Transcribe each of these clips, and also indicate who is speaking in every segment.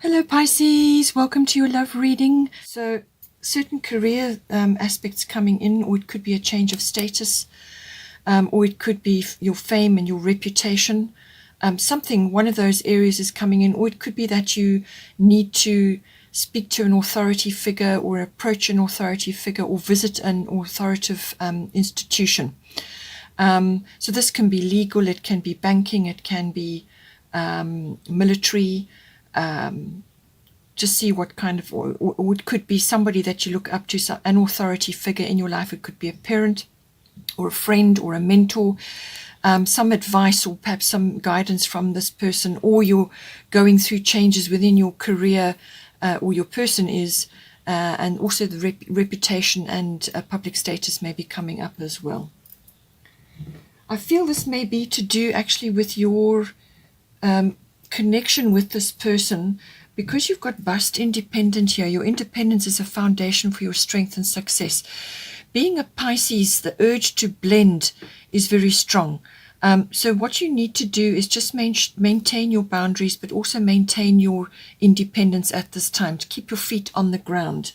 Speaker 1: Hello Pisces, welcome to your love reading. So certain career aspects coming in, or it could be a change of status, or it could be your fame and your reputation. One of those areas is coming in, or it could be that you need to speak to an authority figure or approach an authority figure or visit an authoritative institution. So this can be legal, it can be banking, it can be military. Just see what kind of, or it could be somebody that you look up to, so an authority figure in your life. It could be a parent or a friend or a mentor, some advice or perhaps some guidance from this person, or you're going through changes within your career, or your person is, and also the reputation and public status may be coming up as well. I feel this may be to do actually with your connection with this person, because you've got bust independent here. Your independence is a foundation for your strength and success. Being a Pisces, the urge to blend is very strong. So what you need to do is just maintain your boundaries, but also maintain your independence at this time, to keep your feet on the ground.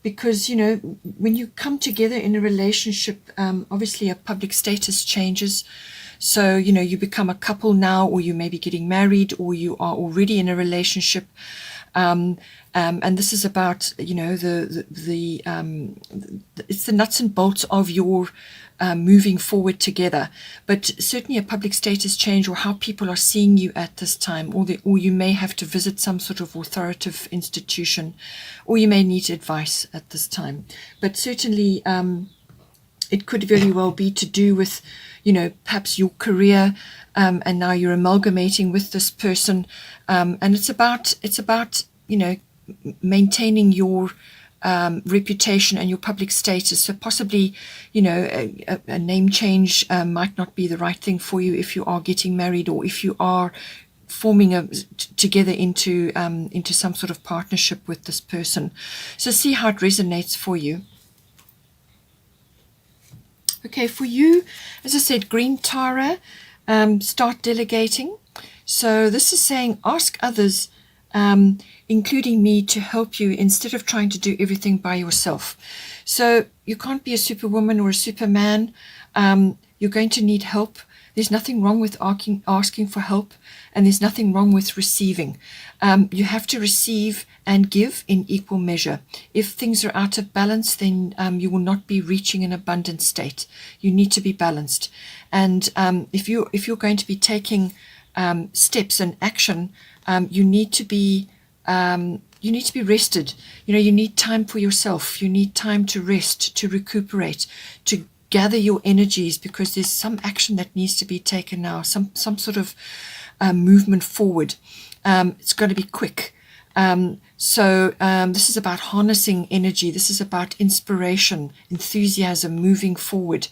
Speaker 1: Because, you know, when you come together in a relationship, obviously a public status changes. So, you know, you become a couple now, or you may be getting married, or you are already in a relationship. And this is about, you know, it's the nuts and bolts of your moving forward together. But certainly a public status change, or how people are seeing you at this time, or you may have to visit some sort of authoritative institution, or you may need advice at this time. But certainly it could very well be to do with, you know, perhaps your career, and now you're amalgamating with this person, and it's about, you know, maintaining your reputation and your public status. So possibly, you know, a name change might not be the right thing for you if you are getting married, or if you are forming together into some sort of partnership with this person. So see how it resonates for you. Okay, for you, as I said, Green Tara, start delegating. So this is saying ask others, including me, to help you instead of trying to do everything by yourself. So you can't be a superwoman or a superman. You're going to need help. There's nothing wrong with asking for help, and there's nothing wrong with receiving. You have to receive and give in equal measure. If things are out of balance, then you will not be reaching an abundant state. You need to be balanced. And if you're going to be taking steps and action, you need to be rested. You know, you need time for yourself. You need time to rest, to recuperate, to gather your energies, because there's some action that needs to be taken now, some sort of movement forward. It's got to be quick. So this is about harnessing energy. This is about inspiration, enthusiasm, moving forward.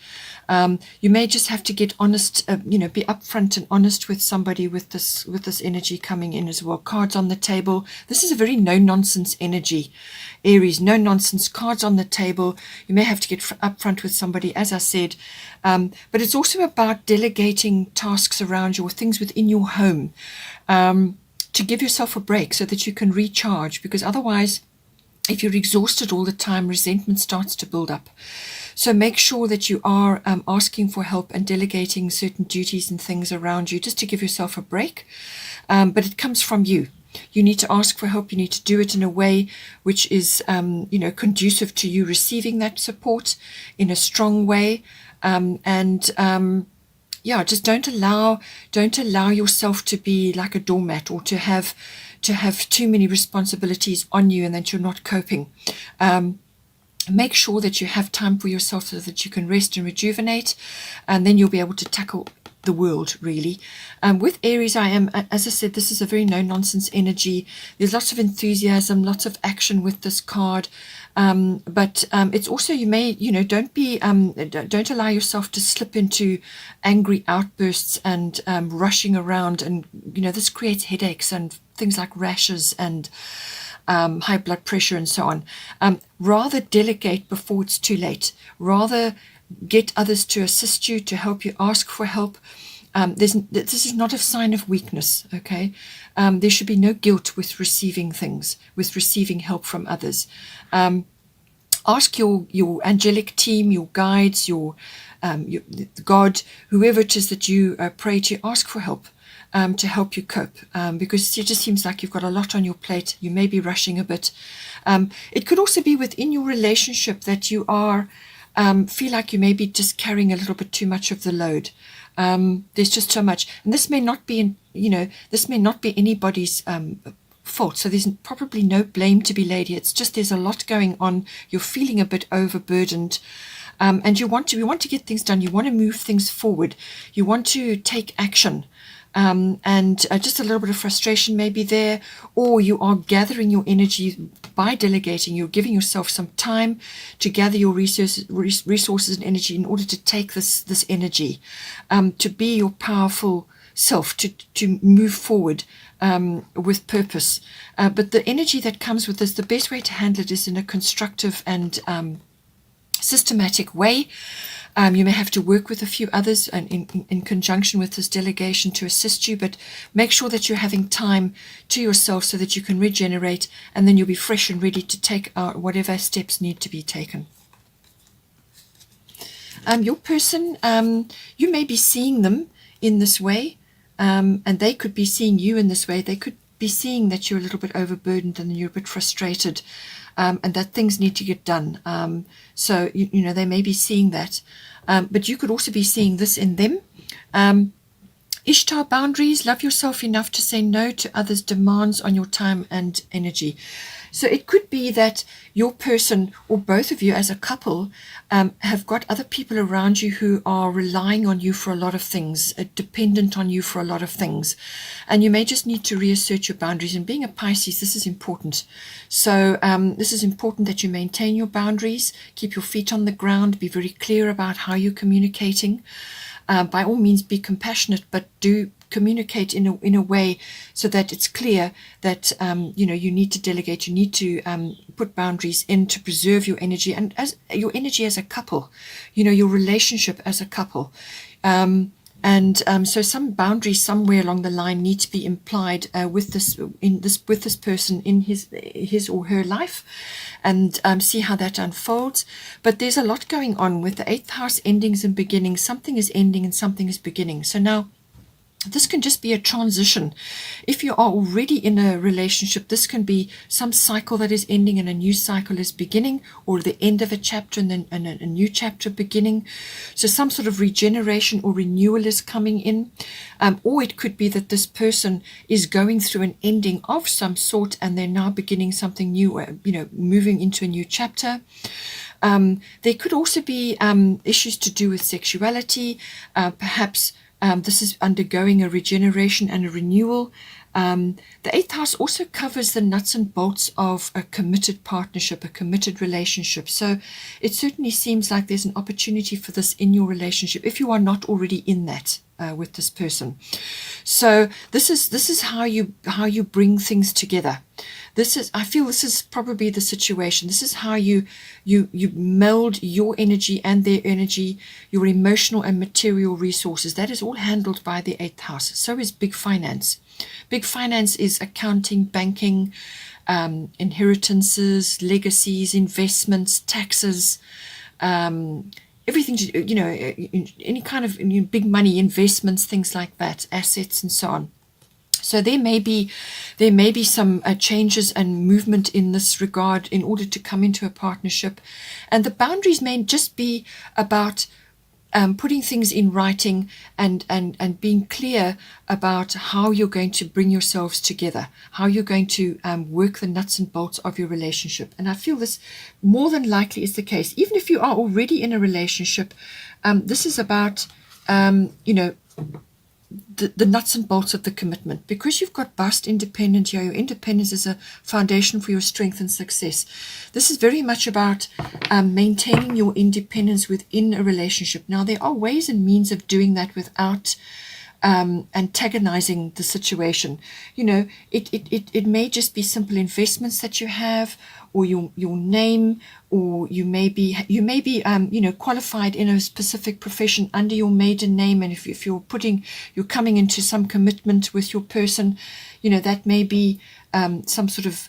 Speaker 1: You may just have to get honest, you know, be upfront and honest with somebody with this energy coming in as well. Cards on the table. This is a very no-nonsense energy, Aries. No-nonsense. Cards on the table. You may have to get upfront with somebody, as I said. But it's also about delegating tasks around you, or things within your home, to give yourself a break so that you can recharge, because otherwise, if you're exhausted all the time, resentment starts to build up. So make sure that you are asking for help and delegating certain duties and things around you, just to give yourself a break. But it comes from you. You need to ask for help. You need to do it in a way which is, you know, conducive to you receiving that support in a strong way. Yeah, just don't allow yourself to be like a doormat, or to have too many responsibilities on you and that you're not coping. Make sure that you have time for yourself so that you can rest and rejuvenate, and then you'll be able to tackle the world, really. With Aries, as I said, this is a very no-nonsense energy. There's lots of enthusiasm, lots of action with this card. But it's also, you may, you know, don't allow yourself to slip into angry outbursts and rushing around, and, you know, this creates headaches and things like rashes and high blood pressure and so on. Rather delegate before it's too late. Rather get others to assist you, to help you, ask for help. This is not a sign of weakness, okay? There should be no guilt with receiving things, with receiving help from others. Ask your angelic team, your guides, your God, whoever it is that you pray to, ask for help to help you cope, because it just seems like you've got a lot on your plate. You may be rushing a bit. It could also be within your relationship that you are feel like you may be just carrying a little bit too much of the load. There's just so much, and this may not be, this may not be anybody's fault. So there's probably no blame to be laid here. It's just there's a lot going on. You're feeling a bit overburdened, and you want to get things done. You want to move things forward. You want to take action. And just a little bit of frustration may be there, or you are gathering your energy by delegating. You're giving yourself some time to gather your resources and energy in order to take this energy, to be your powerful self, to move forward with purpose. But the energy that comes with this, the best way to handle it is in a constructive and systematic way. You may have to work with a few others and in conjunction with this delegation to assist you, but make sure that you're having time to yourself so that you can regenerate, and then you'll be fresh and ready to take whatever steps need to be taken. Your person, you may be seeing them in this way, and they could be seeing you in this way. They could be seeing that you're a little bit overburdened and you're a bit frustrated, and that things need to get done. So, they may be seeing that. But you could also be seeing this in them. Ishtar boundaries, love yourself enough to say no to others' demands on your time and energy. So it could be that your person, or both of you as a couple, have got other people around you who are relying on you for a lot of things, dependent on you for a lot of things. And you may just need to reassert your boundaries. And being a Pisces, this is important. So this is important that you maintain your boundaries, keep your feet on the ground, be very clear about how you're communicating. By all means, be compassionate, but do communicate in a way so that it's clear that you need to delegate, you need to put boundaries in to preserve your energy, and as your energy as a couple, your relationship as a couple. So some boundaries somewhere along the line need to be implied with this person in his or her life, and see how that unfolds. But there's a lot going on with the 8th house endings and beginnings. Something is ending and something is beginning. So now, this can just be a transition. If you are already in a relationship, this can be some cycle that is ending and a new cycle is beginning, or the end of a chapter and then a new chapter beginning. So some sort of regeneration or renewal is coming in. Or it could be that this person is going through an ending of some sort and they're now beginning something new, moving into a new chapter. There could also be issues to do with sexuality, perhaps. This is undergoing a regeneration and a renewal. The 8th house also covers the nuts and bolts of a committed partnership, a committed relationship. So it certainly seems like there's an opportunity for this in your relationship if you are not already in that with this person. So this is how you bring things together. I feel this is probably the situation. This is how you meld your energy and their energy, your emotional and material resources. That is all handled by the 8th house. So is big finance. Big finance is accounting, banking, inheritances, legacies, investments, taxes, everything, any kind of big money, investments, things like that, assets and so on. So there may be some changes and movement in this regard in order to come into a partnership. And the boundaries may just be about putting things in writing and being clear about how you're going to bring yourselves together, how you're going to work the nuts and bolts of your relationship. And I feel this more than likely is the case. Even if you are already in a relationship, this is about, the nuts and bolts of the commitment, because you've got vast independence here. Your independence is a foundation for your strength and success. This is very much about maintaining your independence within a relationship. Now, there are ways and means of doing that without antagonizing the situation. It may just be simple investments that you have, or your name, or you may be qualified in a specific profession under your maiden name, and if you're coming into some commitment with your person, that may be some sort of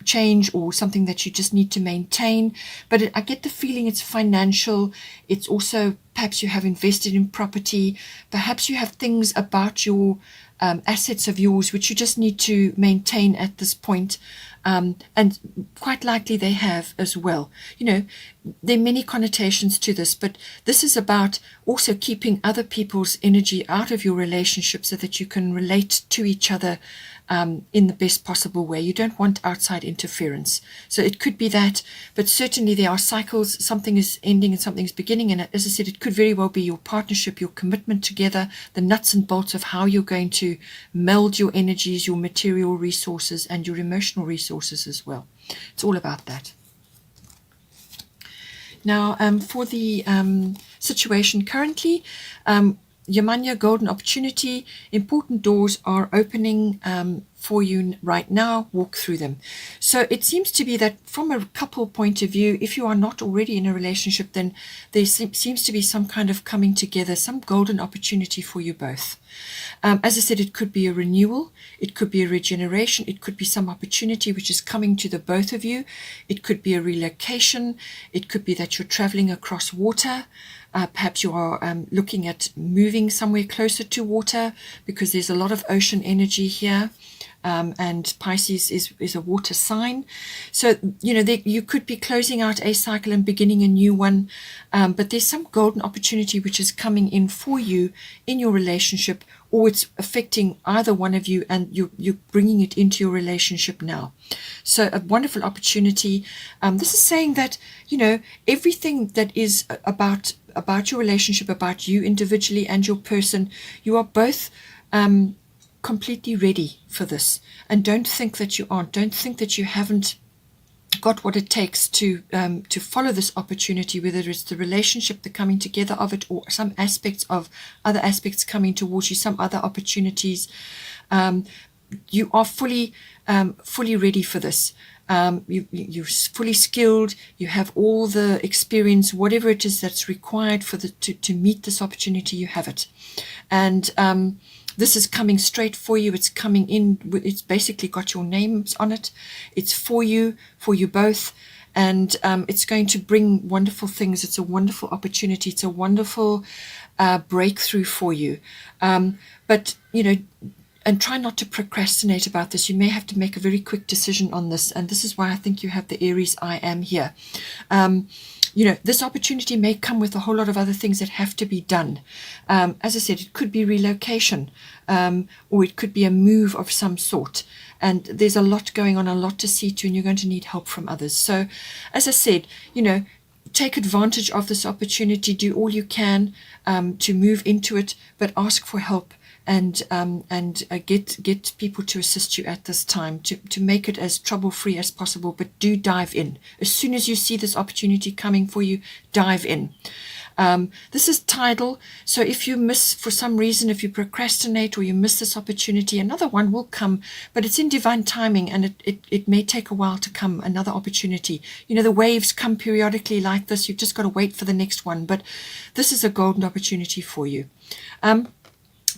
Speaker 1: change or something that you just need to maintain. But I get the feeling it's financial. It's also perhaps you have invested in property. Perhaps you have things about your assets of yours which you just need to maintain at this point. And quite likely they have as well. There are many connotations to this, but this is about also keeping other people's energy out of your relationship so that you can relate to each other in the best possible way. You don't want outside interference. So it could be that, but certainly there are cycles. Something is ending and something is beginning. And as I said, it could very well be your partnership, your commitment together, the nuts and bolts of how you're going to meld your energies, your material resources, and your emotional resources as well. It's all about that. Now, for the situation currently, Yamanya, golden opportunity, important doors are opening for you right now. Walk through them. So it seems to be that from a couple point of view, if you are not already in a relationship, then there seems to be some kind of coming together, some golden opportunity for you both. As I said, it could be a renewal, it could be a regeneration, it could be some opportunity which is coming to the both of you. It could be a relocation, it could be that you're traveling across water. Perhaps you are looking at moving somewhere closer to water because there's a lot of ocean energy here. And Pisces is a water sign. So, you could be closing out a cycle and beginning a new one. But there's some golden opportunity which is coming in for you in your relationship, or it's affecting either one of you and you're bringing it into your relationship now. So a wonderful opportunity. This is saying that, everything that is about your relationship, about you individually and your person, you are both completely ready for this. And don't think that you aren't. Don't think that you haven't got what it takes to follow this opportunity, whether it's the relationship, the coming together of it, or some aspects of other aspects coming towards you, some other opportunities. You are fully ready for this. You're fully skilled. You have all the experience, whatever it is that's required for to meet this opportunity. You have it, and this is coming straight for you. It's coming in. It's basically got your names on it. It's for you both. And it's going to bring wonderful things. It's a wonderful opportunity. It's a wonderful breakthrough for you. But, and try not to procrastinate about this. You may have to make a very quick decision on this. And this is why I think you have the Aries I am here. This opportunity may come with a whole lot of other things that have to be done. As I said, it could be relocation, or it could be a move of some sort. And there's a lot going on, a lot to see to, and you're going to need help from others. So, as I said, take advantage of this opportunity. Do all you can to move into it, but ask for help. And get people to assist you at this time to make it as trouble-free as possible. But do dive in. As soon as you see this opportunity coming for you, dive in. This is tidal. So if you miss, for some reason, if you procrastinate or you miss this opportunity, another one will come. But it's in divine timing, and it may take a while to come, another opportunity. The waves come periodically like this. You've just got to wait for the next one. But this is a golden opportunity for you.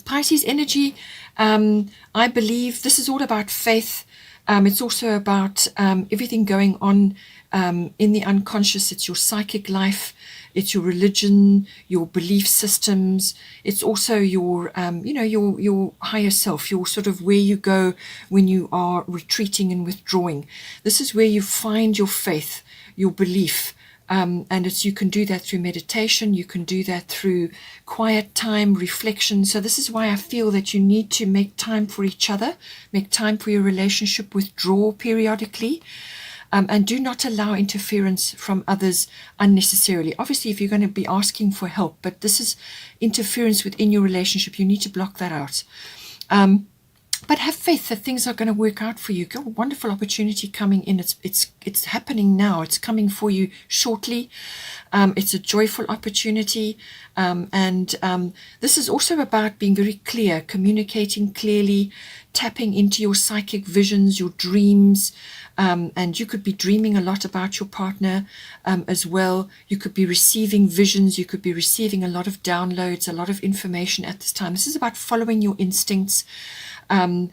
Speaker 1: Pisces energy, I believe this is all about faith. It's also about everything going on in the unconscious. It's your psychic life. It's your religion, your belief systems. It's also your, your higher self, your sort of where you go when you are retreating and withdrawing. This is where you find your faith, your belief. And you can do that through meditation. You can do that through quiet time, reflection. So this is why I feel that you need to make time for each other, make time for your relationship, withdraw periodically, and do not allow interference from others unnecessarily. Obviously, if you're going to be asking for help, but this is interference within your relationship, you need to block that out. But have faith that things are going to work out for you. Got a wonderful opportunity coming in. It's happening now. It's coming for you shortly. It's a joyful opportunity. And this is also about being very clear, communicating clearly, tapping into your psychic visions, your dreams. And you could be dreaming a lot about your partner as well. You could be receiving visions. You could be receiving a lot of downloads, a lot of information at this time. This is about following your instincts. and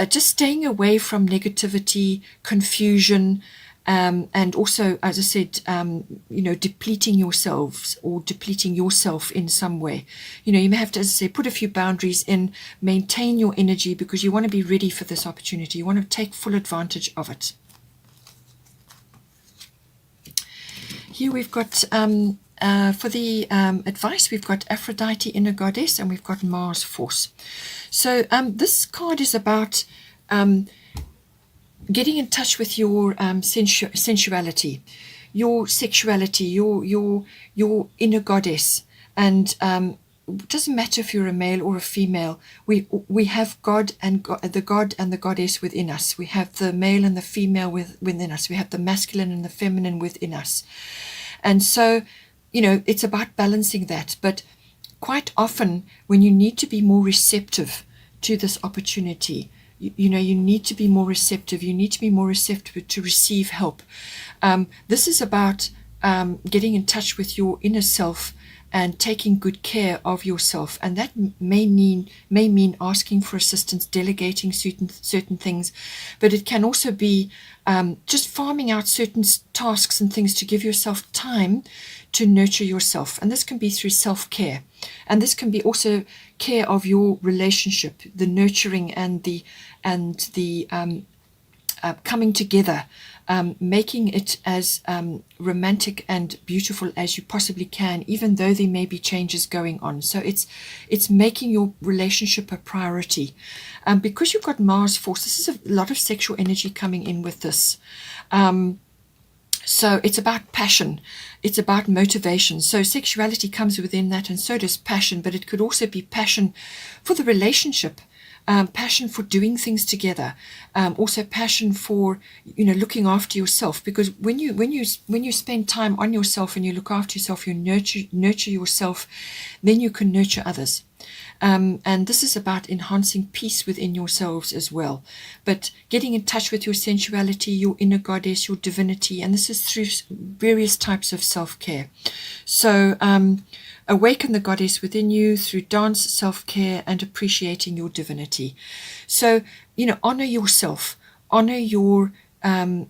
Speaker 1: just staying away from negativity, confusion, and also, as I said, depleting yourselves or depleting yourself in some way. You may have to, as I say, put a few boundaries in, maintain your energy, because you want to be ready for this opportunity. You want to take full advantage of it. Here we've got, for the advice, we've got Aphrodite, inner goddess, and we've got Mars, force. So this card is about getting in touch with your sensuality, your sexuality, your inner goddess. And it doesn't matter if you're a male or a female. We have God and the God and the goddess within us. We have the male and the female within us. We have the masculine and the feminine within us. And so, it's about balancing that. But quite often, when you need to be more receptive to this opportunity, you need to be more receptive. You need to be more receptive to receive help. This is about getting in touch with your inner self and taking good care of yourself. And that may mean asking for assistance, delegating certain things. But it can also be just farming out certain tasks and things to give yourself time to nurture yourself. And this can be through self-care. And this can be also care of your relationship, the nurturing and the coming together, making it as romantic and beautiful as you possibly can, even though there may be changes going on. So it's making your relationship a priority. Because you've got Mars force, this is a lot of sexual energy coming in with this. So it's about passion. It's about motivation. So sexuality comes within that, and so does passion, but it could also be passion for the relationship, passion for doing things together, also passion for looking after yourself. Because when you spend time on yourself and you look after yourself, you nurture yourself, then you can nurture others. And this is about enhancing peace within yourselves as well. But getting in touch with your sensuality, your inner goddess, your divinity, and this is through various types of self-care. So awaken the goddess within you through dance, self-care, and appreciating your divinity. So, honor yourself, honor your inner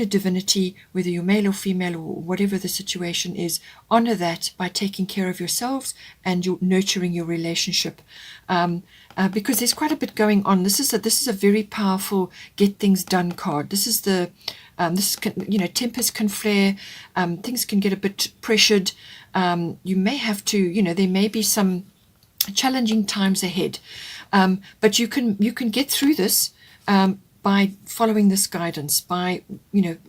Speaker 1: divinity, whether you're male or female or whatever the situation is. Honor that by taking care of yourselves and you're nurturing your relationship, because there's quite a bit going on. This is a very powerful get things done card. This is tempers can flare, things can get a bit pressured. You may have to, there may be some challenging times ahead, but you can get through this by following this guidance, by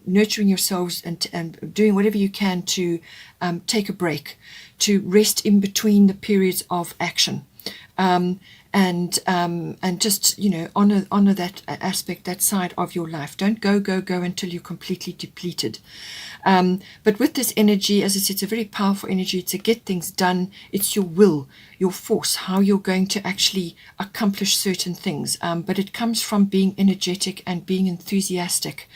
Speaker 1: nurturing yourselves and doing whatever you can to take a break, to rest in between the periods of action, and just honor that aspect, that side of your life. Don't go until you're completely depleted. But with this energy, as I said, it's a very powerful energy to get things done. It's your will, your force, how you're going to actually accomplish certain things. But it comes from being energetic and being enthusiastic,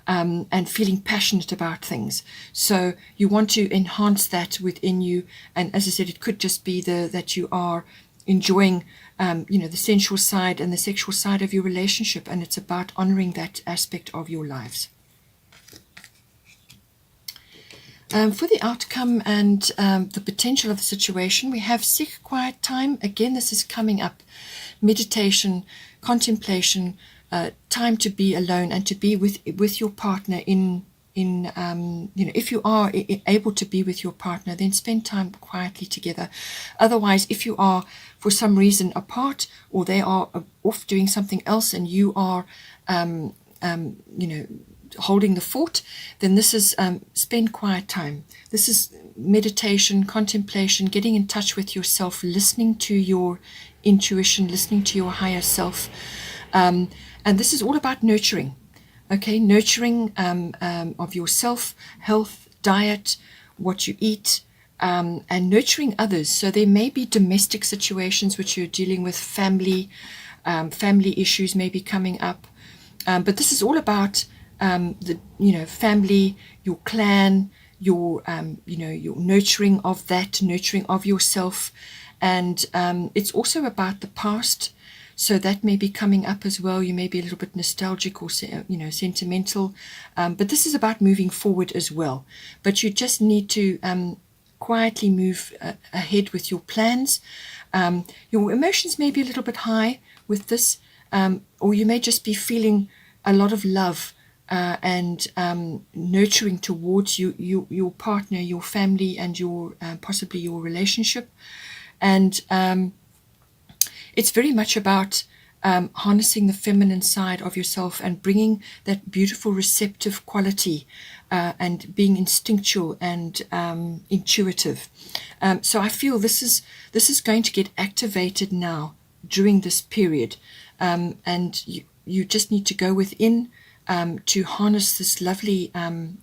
Speaker 1: and feeling passionate about things. So you want to enhance that within you. And as I said, it could just be that you are enjoying the sensual side and the sexual side of your relationship, and it's about honoring that aspect of your lives. For the outcome and the potential of the situation, we have seek quiet time. Again, this is coming up. Meditation, contemplation, time to be alone and to be with your partner if you are able to be with your partner, then spend time quietly together. Otherwise, if you are for some reason apart, or they are off doing something else and you are holding the fort, then this is spend quiet time. This is meditation, contemplation, getting in touch with yourself, listening to your intuition, listening to your higher self, and this is all about nurturing. Okay, nurturing of yourself, health, diet, what you eat, and nurturing others. So there may be domestic situations which you're dealing with, family issues may be coming up, but this is all about family, your clan, your nurturing of that, nurturing of yourself, and it's also about the past, So that may be coming up as well. You may be a little bit nostalgic or, sentimental. But this is about moving forward as well. But you just need to quietly move ahead with your plans. Your emotions may be a little bit high with this, or you may just be feeling a lot of love and nurturing towards your partner, your family, and your possibly your relationship. And it's very much about harnessing the feminine side of yourself and bringing that beautiful receptive quality and being instinctual and intuitive. So I feel this is going to get activated now during this period, and you just need to go within to harness this lovely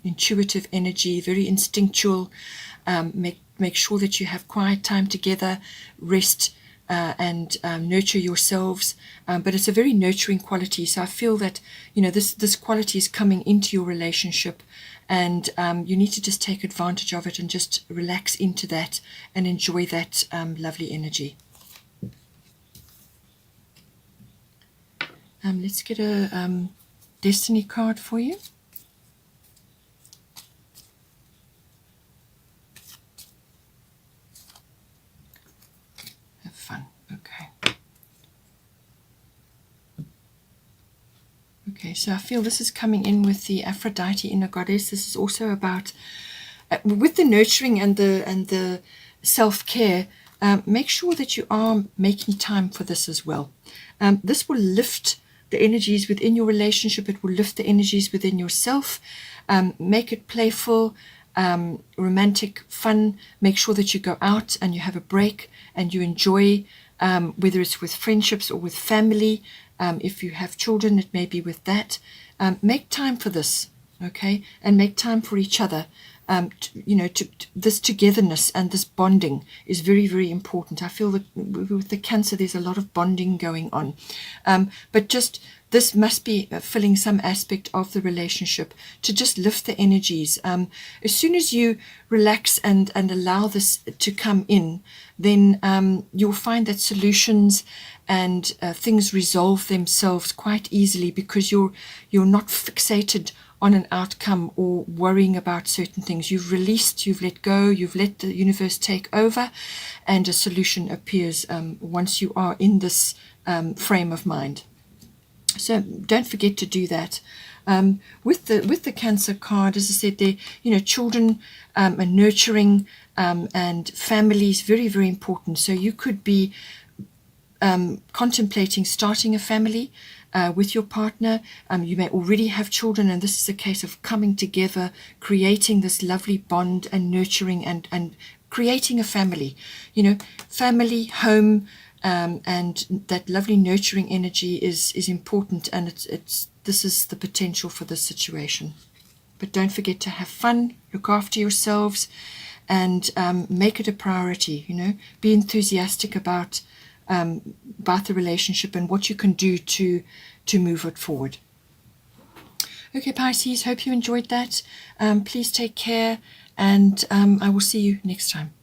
Speaker 1: intuitive energy, very instinctual. Make sure that you have quiet time together, rest, and nurture yourselves. But it's a very nurturing quality. So I feel that this quality is coming into your relationship, and you need to just take advantage of it and just relax into that and enjoy that lovely energy. Let's get a destiny card for you. Have fun. Okay, so I feel this is coming in with the Aphrodite inner goddess. This is also about with the nurturing and the self-care. Make sure that you are making time for this as well. This will lift the energies within your relationship. It will lift the energies within yourself. Make it playful, romantic, fun. Make sure that you go out and you have a break and you enjoy, whether it's with friendships or with family. If you have children, it may be with that. Make time for this, okay? And make time for each other. This togetherness and this bonding is very, very important. I feel that with the Cancer, there's a lot of bonding going on. But just this must be filling some aspect of the relationship to just lift the energies. As soon as you relax and allow this to come in, then you'll find that solutions and things resolve themselves quite easily, because you're not fixated on an outcome or worrying about certain things. You've released, you've let go, you've let the universe take over, and a solution appears once you are in this frame of mind. So don't forget to do that. With the Cancer card, as I said, there, children and nurturing and family is very, very important. So you could be contemplating starting a family with your partner. You may already have children, and this is a case of coming together, creating this lovely bond and nurturing and creating a family. Family, home, and that lovely nurturing energy is important, and this is the potential for this situation. But don't forget to have fun, look after yourselves, and make it a priority. Be enthusiastic about the relationship and what you can do to move it forward. Okay, Pisces, hope you enjoyed that. Please take care, and I will see you next time.